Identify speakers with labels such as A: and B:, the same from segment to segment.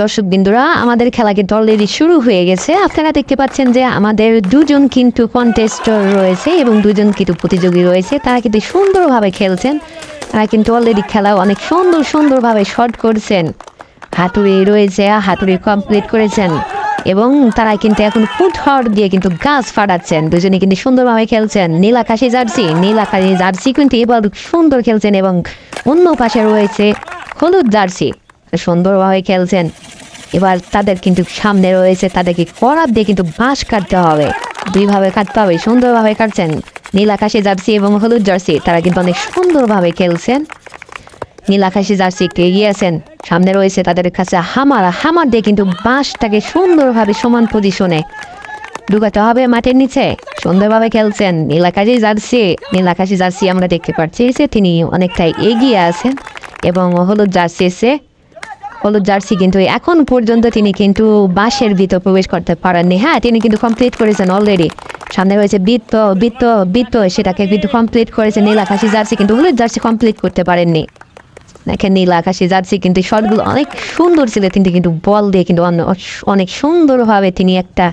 A: দর্শক বিন্দুরা, আমাদের খেলা কিন্তু অলরেডি শুরু হয়ে গেছে। আপনারা দেখতে পাচ্ছেন যে আমাদের দুজন কিন্তু কন্টেস্টর রয়েছে এবং দুজন কিন্তু প্রতিযোগী রয়েছে। তারা কিন্তু সুন্দরভাবে খেলছেন। তারা কিন্তু অলরেডি খেলা অনেক সুন্দরভাবে শট করছেন। হাতুড়ি রয়েছে, হাতুড়ি কমপ্লিট করেছেন এবং তারা কিন্তু এখন ফুটহর দিয়ে কিন্তু গাছ ফাটাচ্ছেন। দুজনে কিন্তু সুন্দরভাবে খেলছেন। নীল আকাশি জার্সি কিন্তু এবার সুন্দর খেলছেন এবং অন্য পাশে রয়েছে হলুদ জার্সি, সুন্দরভাবে খেলছেন। এবার তাদের কিন্তু সামনে রয়েছে, তাদেরকে করাত দিয়ে কিন্তু বাঁশ কাটতে হবে, দুইভাবে কাটতে হবে। সুন্দরভাবে কাটছেন নীল আকাশি জার্সি এবং হলুদ জার্সি, তারা কিন্তু অনেক সুন্দরভাবে খেলছেন। নীল আকাশি জার্সি একটু এগিয়ে আছেন, সামনে রয়েছে তাদের কাছে হামার দিয়ে কিন্তু বাঁশটাকে সুন্দরভাবে সমান পজিশনে ঢুকাতে হবে মাটির নিচে। সুন্দরভাবে খেলছেন নীল আকাশি জার্সি আমরা দেখতে পাচ্ছি যে তিনি অনেকটাই এগিয়ে আছেন এবং হলুদ জার্সি কিন্তু এখন পর্যন্ত তিনি কিন্তু বাঁশের ভিতর প্রবেশ করতে পারেননি। হ্যাঁ, তিনি কিন্তু কমপ্লিট করেছেন অলরেডি। সামনে রয়েছে বৃত্ত সেটাকে কিন্তু কমপ্লিট করেছে নীল আকাশি জার্সি, কিন্তু হলুদ জার্সি কমপ্লিট করতে পারেননি। দেখেন নীল আকাশি জার্সি কিন্তু শটগুলো অনেক সুন্দর ছিল, তিনি কিন্তু বল দিয়ে কিন্তু অনেক সুন্দরভাবে তিনি একটা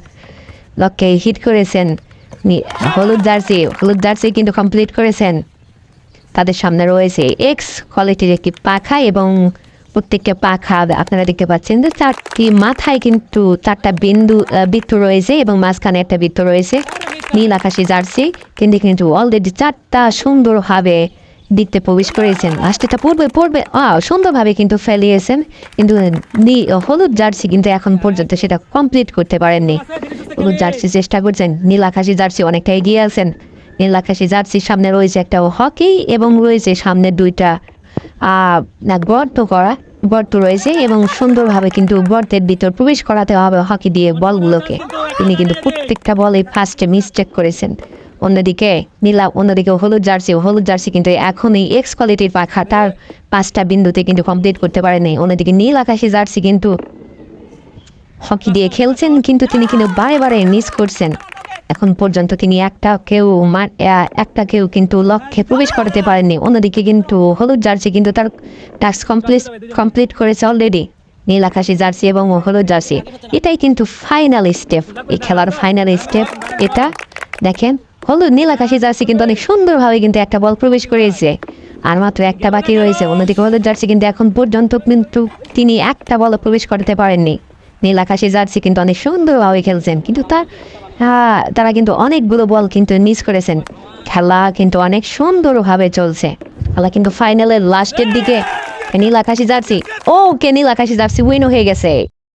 A: লক্ষ্যে হিট করেছেন। হলুদ জার্সি কিন্তু কমপ্লিট করেছেন। তাদের সামনে রয়েছে এক্স কোয়ালিটির একটি পাখা এবং প্রত্যেকটা পাখা আপনারা দেখতে পাচ্ছেন যে চারটি মাথায় কিন্তু চারটা বৃত্ত রয়েছে এবং মাঝখানে একটা বৃত্ত রয়েছে। নীল আকাশি জার্সি কিন্তু অলরেডি চারটা সুন্দরভাবে দিকতে প্রবেশ করেছেন। লাস্টেটা পড়বে সুন্দরভাবে কিন্তু ফেলিয়েছেন, কিন্তু হলুদ জার্সি কিন্তু এখন পর্যন্ত সেটা কমপ্লিট করতে পারেননি। হলুদ জার্সি চেষ্টা করছেন, নীল আকাশি জার্সি অনেকটা এগিয়ে আছেন। নীল আকাশি জার্সির সামনে রয়েছে একটা হকি এবং রয়েছে সামনে দুইটা গর্ত রয়েছে এবং সুন্দরভাবে কিন্তু গর্তের ভিতর প্রবেশ করাতে হবে হকি দিয়ে বলগুলোকে। তিনি কিন্তু প্রত্যেকটা বলে ফার্স্টে মিস্টেক করেছেন। অন্যদিকে হলুদ জার্সি কিন্তু এখন এই এক্স কোয়ালিটির পাখা তার 5টা বিন্দুতে কিন্তু কমপ্লিট করতে পারেনি। অন্যদিকে নীল আকাশি জার্সি কিন্তু হকি দিয়ে খেলছেন, কিন্তু তিনি কিন্তু বারে মিস করছেন। এখন পর্যন্ত তিনি একটা কেউ কিন্তু লক্ষ্যে প্রবেশ করতে পারেননি। অন্যদিকে কিন্তু হলুদ জার্সি কিন্তু তার টাস্ক কমপ্লিট করেছে অলরেডি। নীল আকাশি জার্সি এবং হলুদ জার্সি, এটাই কিন্তু ফাইনাল স্টেপ, এই খেলার ফাইনাল স্টেপ এটা। দেখেন নীল আকাশি জার্সি কিন্তু অনেক সুন্দরভাবে কিন্তু একটা বল প্রবেশ করেছে, আর মাত্র একটা বাকি রয়েছে। অন্যদিকে হলুদ জার্সি কিন্তু এখন পর্যন্ত কিন্তু তিনি একটা বল প্রবেশ করতে পারেননি। নীল আকাশি জার্সি কিন্তু অনেক সুন্দরভাবে খেলছেন, কিন্তু তারা কিন্তু অনেকগুলো বল কিন্তু মিস করেছেন। খেলা কিন্তু অনেক সুন্দরভাবে চলছে। খেলা কিন্তু ফাইনালের লাস্টের দিকে নীল আকাশি জার্সি উইন হয়ে গেছে।